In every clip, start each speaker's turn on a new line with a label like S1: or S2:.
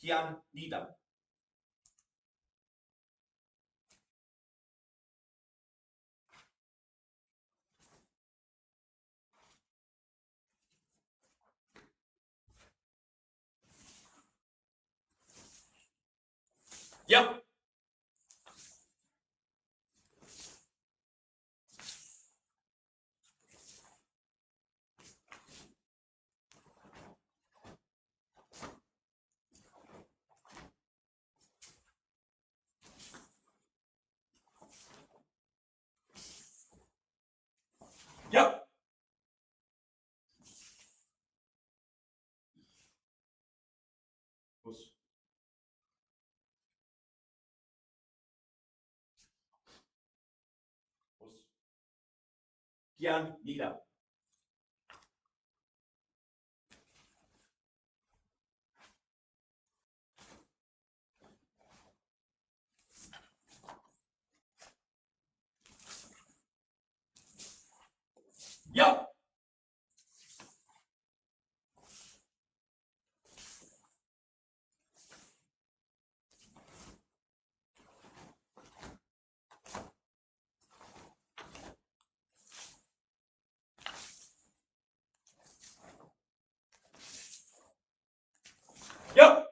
S1: Heian Nidan. Yep. Yep. Heian Nidan. Yep. Yep.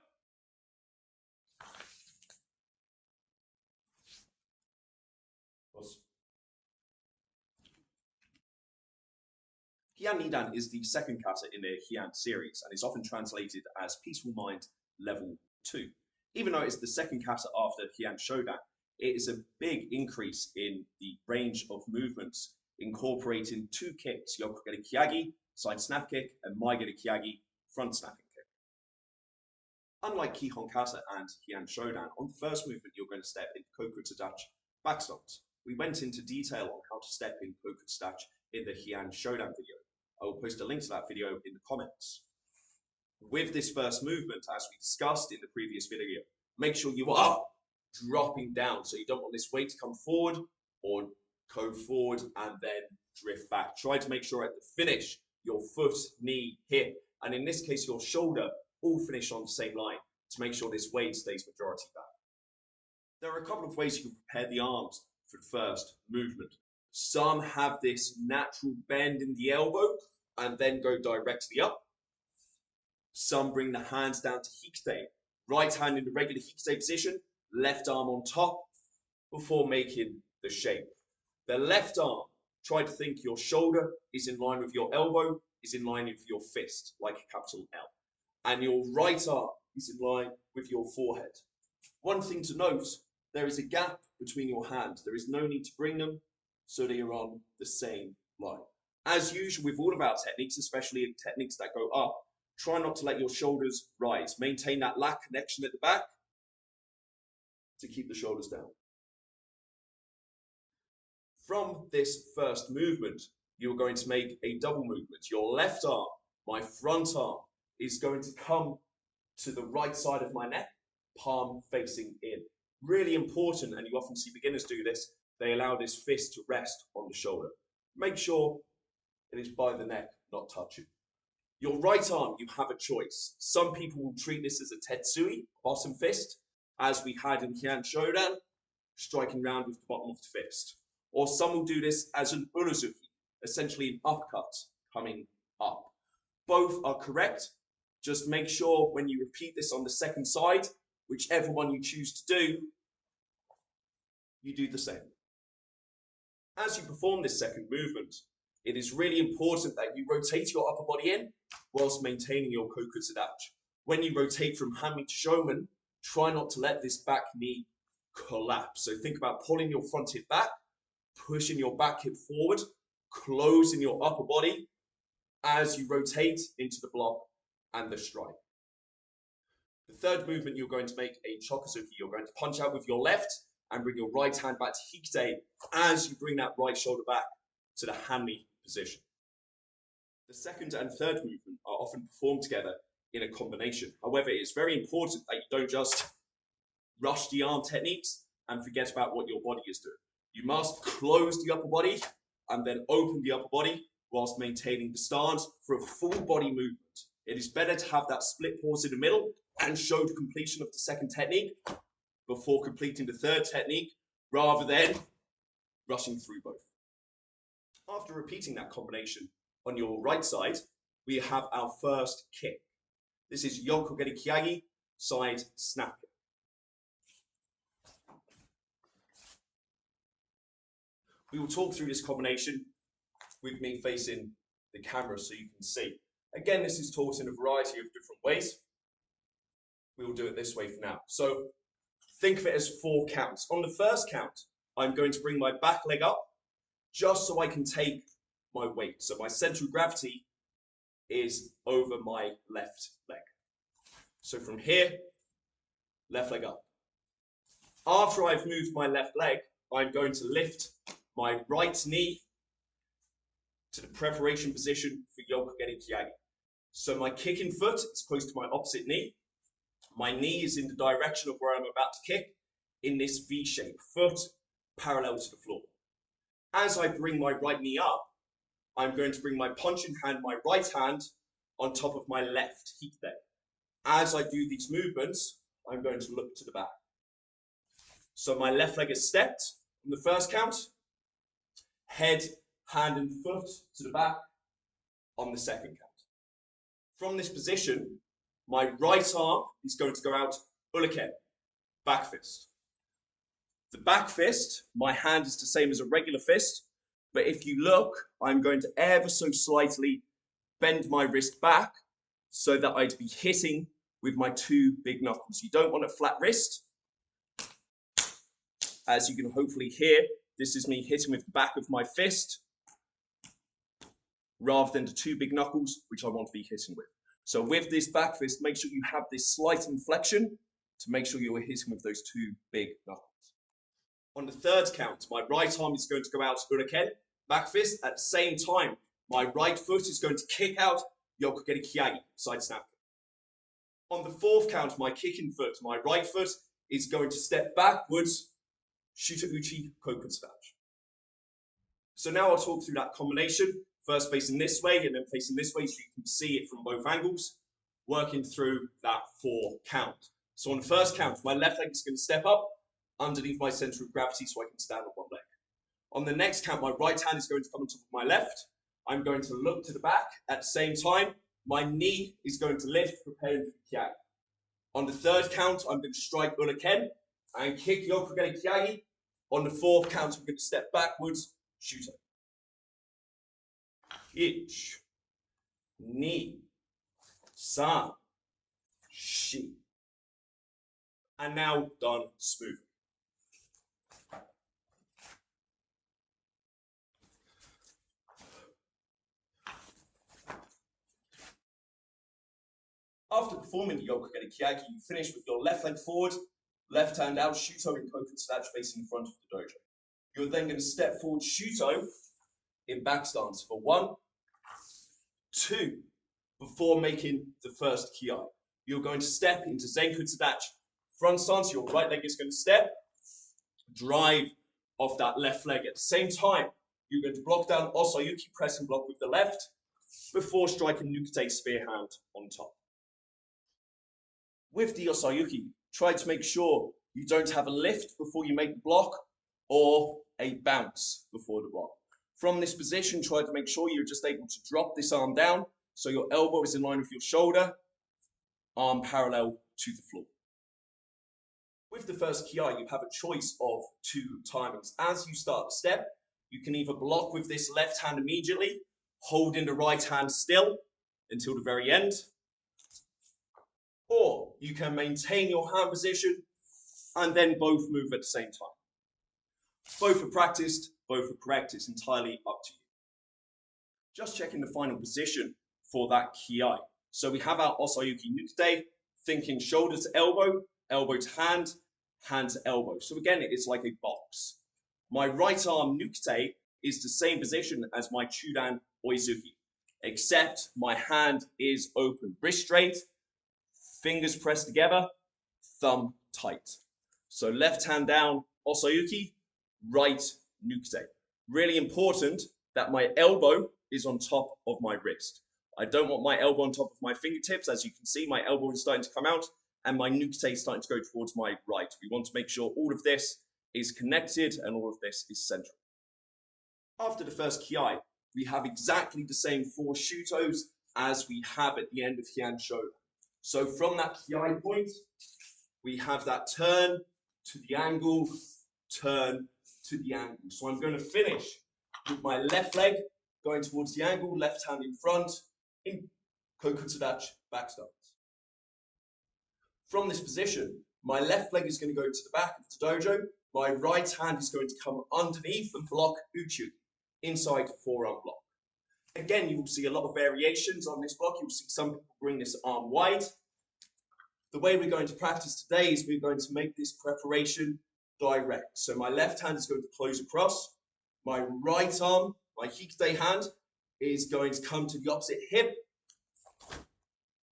S1: Heian Nidan is the second kata in the Heian series and is often translated as Peaceful Mind Level 2. Even though it's the second kata after Heian Shodan, it is a big increase in the range of movements, incorporating 2 kicks, Yoko-geri Kyagi, side snap kick, and Mai-geri Kyagi, front snapping kick. Unlike Kihon Kata and Heian Shodan, on the first movement you're going to step in Kokutsudachi back stance. We went into detail on how to step in Kokutsudachi in the Heian Shodan video. I will post a link to that video in the comments. With this first movement, as we discussed in the previous video, make sure you are dropping down. So you don't want this weight to come forward or go forward and then drift back. Try to make sure at the finish, your foot, knee, hip, and in this case, your shoulder all finish on the same line to make sure this weight stays majority back. There are a couple of ways you can prepare the arms for the first movement. Some have this natural bend in the elbow and then go directly up. Some bring the hands down to Hikite, right hand in the regular Hikite position, left arm on top before making the shape. The left arm, try to think your shoulder is in line with your elbow, is in line with your fist, like a capital L. And your right arm is in line with your forehead. One thing to note, there is a gap between your hands. There is no need to bring them so they are on the same line. As usual with all of our techniques, especially in techniques that go up, try not to let your shoulders rise. Maintain that lat connection at the back to keep the shoulders down. From this first movement, you're going to make a double movement. Your left arm, my front arm, is going to come to the right side of my neck, palm facing in. Really important, and you often see beginners do this, they allow this fist to rest on the shoulder. Make sure it is by the neck, not touching. Your right arm, you have a choice. Some people will treat this as a tetsui, bottom fist, as we had in Heian Shodan, striking round with the bottom of the fist. Or some will do this as an uruzuki, essentially an uppercut coming up. Both are correct. Just make sure when you repeat this on the second side, whichever one you choose to do, you do the same. As you perform this second movement, it is really important that you rotate your upper body in whilst maintaining your kokutsudachi. When you rotate from Hanmi to Shoman, try not to let this back knee collapse. So think about pulling your front hip back, pushing your back hip forward, closing your upper body as you rotate into the block and the strike. The third movement, you're going to make a chokuzuki. You're going to punch out with your left and bring your right hand back to Hikite as you bring that right shoulder back to the Hanmi position. The second and third movement are often performed together in a combination. However, it's very important that you don't just rush the arm techniques and forget about what your body is doing. You must close the upper body and then open the upper body whilst maintaining the stance for a full body movement. It is better to have that split pause in the middle and showed completion of the second technique before completing the third technique, rather than rushing through both. After repeating that combination on your right side, we have our first kick. This is Yoko-geri Kyagi, side snap kick. We will talk through this combination with me facing the camera so you can see. Again, this is taught in a variety of different ways. We will do it this way for now. So think of it as 4 counts. On the first count, I'm going to bring my back leg up just so I can take my weight. So my center of gravity is over my left leg. So from here, left leg up. After I've moved my left leg, I'm going to lift my right knee to the preparation position for Yoko-geri Kyagi. So my kicking foot is close to my opposite knee. My knee is in the direction of where I'm about to kick in this V shape, foot parallel to the floor. As I bring my right knee up, I'm going to bring my punching hand, my right hand, on top of my left hikite. As I do these movements, I'm going to look to the back. So my left leg is stepped on the first count, head, hand and foot to the back on the second count. From this position, my right arm is going to go out uke, back fist. The back fist, my hand is the same as a regular fist, but if you look, I'm going to ever so slightly bend my wrist back so that I'd be hitting with my 2 big knuckles. You don't want a flat wrist. As you can hopefully hear, this is me hitting with the back of my fist rather than the 2 big knuckles, which I want to be hitting with. So with this back fist, make sure you have this slight inflection to make sure you're hitting with those 2 big knuckles. On the third count, my right arm is going to go out Uraken, back fist. At the same time, my right foot is going to kick out Yoko-geri Kyagi, side snap. On the fourth count, my kicking foot, my right foot is going to step backwards, Shuto Uchi, Kokun Smash. So now I'll talk through that combination, first facing this way and then facing this way so you can see it from both angles, working through that 4 count. So on the first count, my left leg is going to step up underneath my center of gravity so I can stand on one leg. On the next count, my right hand is going to come on top of my left. I'm going to look to the back. At the same time, my knee is going to lift, preparing for Kyagi. On the third count, I'm going to strike Uraken and kick Yoko-geri Kyagi. On the fourth count, I'm going to step backwards, Shuto. 1, 2, 3, 4. And now done smooth. After performing the Yoko-geri Kyagi, you finish with your left leg forward, left hand out, Shuto in Kokun Snatch facing the front of the dojo. You're then going to step forward Shuto in back stance for 1, 2, before making the first Kyai. You're going to step into Zenku Tadachi. Front stance, your right leg is going to step, drive off that left leg. At the same time, you're going to block down Osayuki, press and block with the left, before striking Nukite spear hand on top. With the Osayuki, try to make sure you don't have a lift before you make the block or a bounce before the block. From this position, try to make sure you're just able to drop this arm down so your elbow is in line with your shoulder, arm parallel to the floor. With the first Kyai, you have a choice of 2 timings. As you start the step, you can either block with this left hand immediately, holding the right hand still until the very end, or you can maintain your hand position and then both move at the same time. Both are practiced, both are correct, it's entirely up to you. Just checking the final position for that Kyai. So we have our Osayuki Nukite, thinking shoulder to elbow, elbow to hand, hand to elbow. So again, it's like a box. My right arm Nukite is the same position as my Shodan Oizuki, except my hand is open, wrist straight, fingers pressed together, thumb tight. So left hand down, Osayuki, right Nukite. Really important that my elbow is on top of my wrist. I don't want my elbow on top of my fingertips. As you can see, my elbow is starting to come out. and my Nukite is starting to go towards my right. We want to make sure all of this is connected and all of this is central. After the first Kiai, we have exactly the same 4 Shutos as we have at the end of Heian Shodan. So from that Kiai point, we have that turn to the angle, turn to the angle. So I'm going to finish with my left leg going towards the angle, left hand in front, in Kokutsudachi back stance. From this position, my left leg is going to go to the back of the dojo, my right hand is going to come underneath and block Uchi, inside forearm block. Again, you will see a lot of variations on this block. You'll see some people bring this arm wide. The way we're going to practice today is we're going to make this preparation direct. So my left hand is going to close across. My right arm, my Hikite hand, is going to come to the opposite hip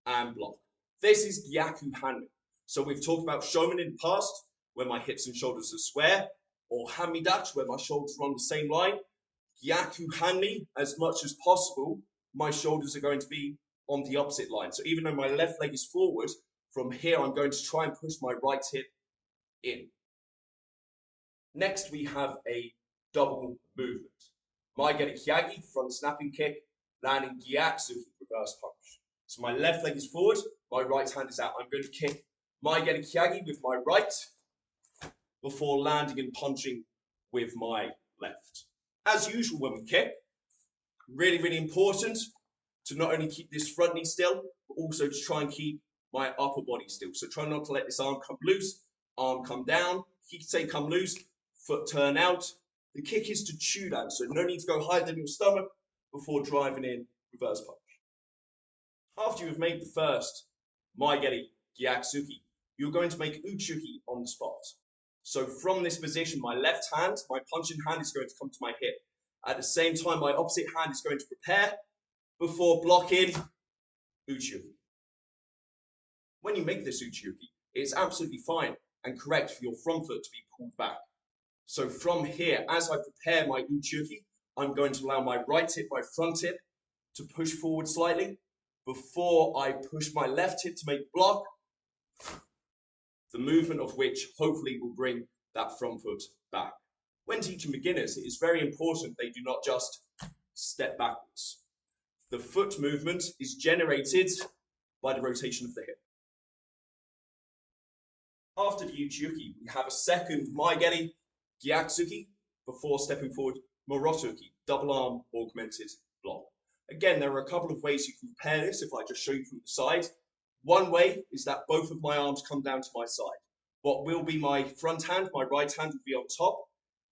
S1: and block. This is Gyaku Hanmi. So we've talked about Shomen in the past, where my hips and shoulders are square, or Hamidachi, where my shoulders are on the same line. Gyaku Hanmi, as much as possible, my shoulders are going to be on the opposite line. So even though my left leg is forward, from here I'm going to try and push my right hip in. Next we have a double movement. Maigeri Kyagi, front snapping kick, landing Gyatsuki, reverse punch. So my left leg is forward, my right hand is out. I'm going to kick Maigeri Kyagi with my right before landing and punching with my left. As usual when we kick, really, really important to not only keep this front knee still, but also to try and keep my upper body still. So try not to let this arm come loose, arm come down, Hikite come loose, foot turn out. The kick is to Shodan, so no need to go higher than your stomach before driving in reverse punch. After you have made the first Maigeri Gyatsuki, you're going to make Uchuki on the spot. So from this position, my left hand, my punching hand is going to come to my hip. At the same time, my opposite hand is going to prepare before blocking Uchuki. When you make this Uchuki, it's absolutely fine and correct for your front foot to be pulled back. So from here, as I prepare my Uchuki, I'm going to allow my right hip, my front hip, to push forward slightly before I push my left hip to make block, the movement of which hopefully will bring that front foot back. When teaching beginners, it is very important they do not just step backwards. The foot movement is generated by the rotation of the hip. After the Uchiuki, we have a second Maigeri Gyatsuki before stepping forward Morosuki, double arm augmented block. Again, there are a couple of ways you can prepare this if I just show you from the side. One way is that both of my arms come down to my side. What will be my front hand, my right hand will be on top.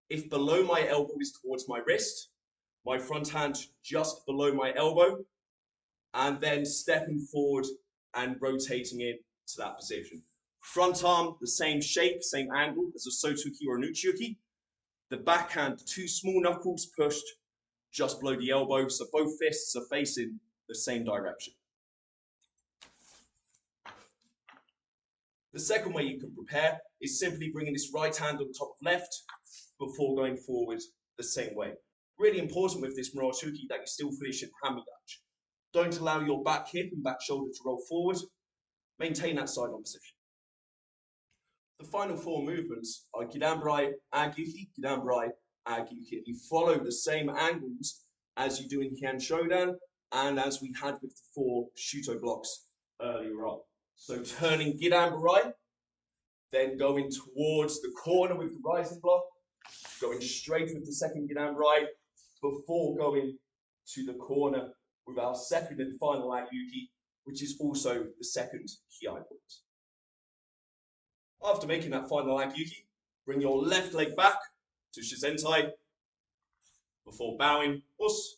S1: If below my elbow is towards my wrist, my front hand just below my elbow, and then stepping forward and rotating in to that position. Front arm, the same shape, same angle as a Sotuki or an Uchiuki. The backhand, 2 small knuckles pushed just below the elbow, so both fists are facing the same direction. The second way you can prepare is simply bringing this right hand on top of left before going forward the same way. Really important with this Morosuki that you still finish in Hamidachi. Don't allow your back hip and back shoulder to roll forward. Maintain that side on position. The final 4 movements are Gidanbarai, Agyuki, Gidanbarai, Agyuki. You follow the same angles as you do in Heian Shodan and as we had with the 4 Shuto blocks earlier on. So turning Gidanbarai, then going towards the corner with the rising block, going straight with the second Gidanbarai before going to the corner with our second and final Agyuki, which is also the second Kiai point. After making that final Agyuki, bring your left leg back to Shizentai before bowing, us,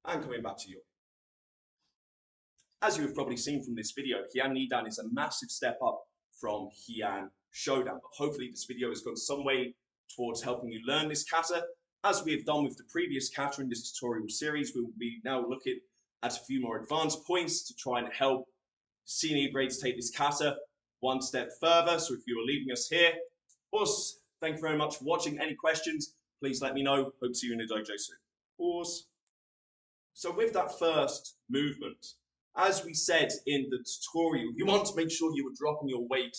S1: and coming back to you. As you have probably seen from this video, Heian Nidan is a massive step up from Heian Shodan, but hopefully this video has gone some way towards helping you learn this kata. As we have done with the previous kata in this tutorial series, we will be now looking at a few more advanced points to try and help senior grades take this kata one step further. So if you are leaving us here, us, thank you very much for watching. Any questions, please let me know. Hope to see you in the dojo soon. Pause. So with that first movement, As we said in the tutorial, you want to make sure you are dropping your weight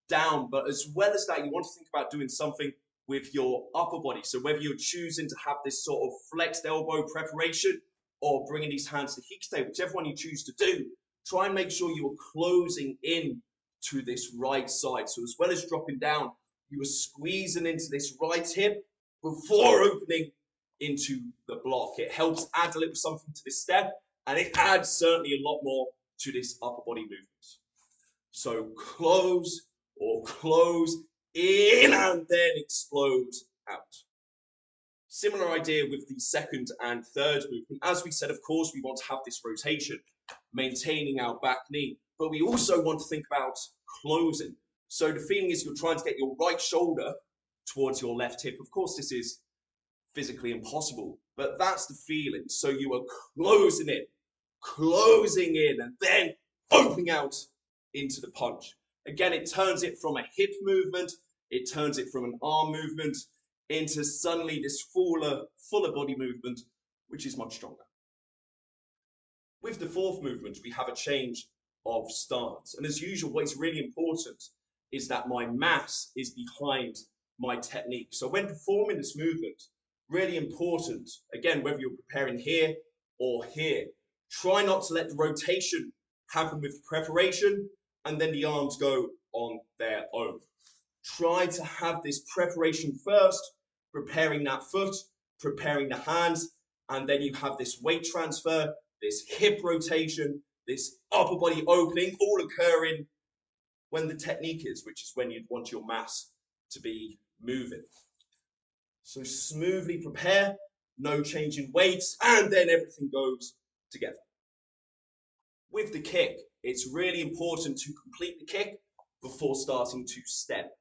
S1: down, but as well as that, you want to think about doing something with your upper body. So whether you're choosing to have this sort of flexed elbow preparation or bringing these hands to Nukite, whichever one you choose to do, try and make sure you are closing in to this right side. So as well as dropping down, you are squeezing into this right hip before opening into the block. It helps add a little something to this step, and it adds certainly a lot more to this upper body movement. So close or close in and then explode out. Similar idea with the second and third movement. As we said, of course, we want to have this rotation, maintaining our back knee, but we also want to think about closing. So the feeling is you're trying to get your right shoulder towards your left hip. Of course, this is physically impossible, but that's the feeling. So you are closing in, and then opening out into the punch. Again, it turns it from a hip movement, it turns it from an arm movement into suddenly this fuller body movement, which is much stronger. With the fourth movement, we have a change of stance. And as usual, what is really important is that my mass is behind my technique. So when performing this movement, really important, again, whether you're preparing here or here, try not to let the rotation happen with preparation and then the arms go on their own. Try to have this preparation first, preparing that foot, preparing the hands, and then you have this weight transfer, this hip rotation, this upper body opening, all occurring when the technique is, which is when you'd want your mass to be moving. So smoothly prepare, no change in weights, and then everything goes together. With the kick, it's really important to complete the kick before starting to step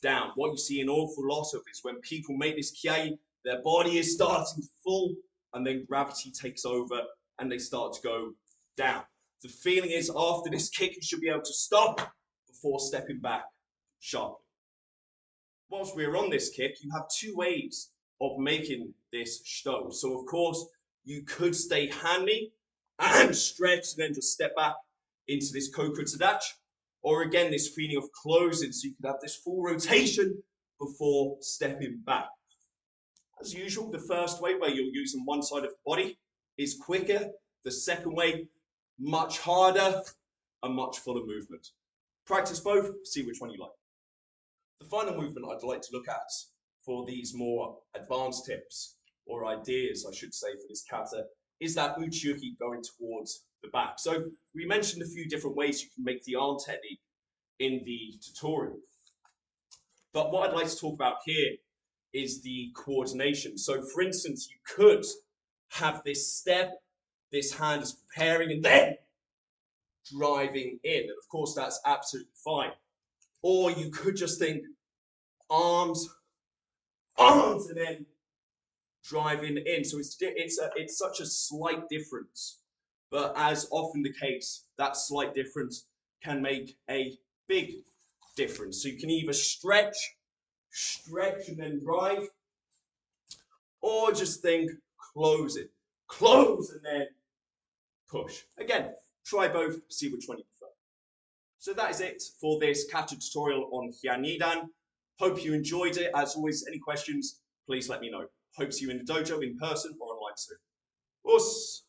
S1: down. What you see an awful lot of is when people make this kiai, their body is starting to fall, and then gravity takes over and they start to go down. The feeling is after this kick, you should be able to stop before stepping back sharply. Whilst we're on this kick, you have two ways of making this shuto. So of course, you could stay handy and stretch and then just step back into this kokutsudachi. Or again, this feeling of closing, so you can have this full rotation before stepping back. As usual, the first way, where you're using one side of the body, is quicker. The second way, much harder and much fuller movement. Practice both, see which one you like. The final movement I'd like to look at for these more advanced tips, or ideas, I should say, for this kata, is that uchi uke going towards the back. So we mentioned a few different ways you can make the arm technique in the tutorial. But what I'd like to talk about here is the coordination. So for instance, you could have this step, this hand is preparing and then driving in. And of course, that's absolutely fine. Or you could just think arms, and then driving in. So it's such a slight difference. But as often the case, that slight difference can make a big difference. So you can either stretch and then drive, or just think close and then push. Again, try both, see which one you prefer. So that is it for this kata tutorial on Heian Nidan. Hope you enjoyed it. As always, any questions, please let me know. Hope to see you in the dojo in person or online soon. Us!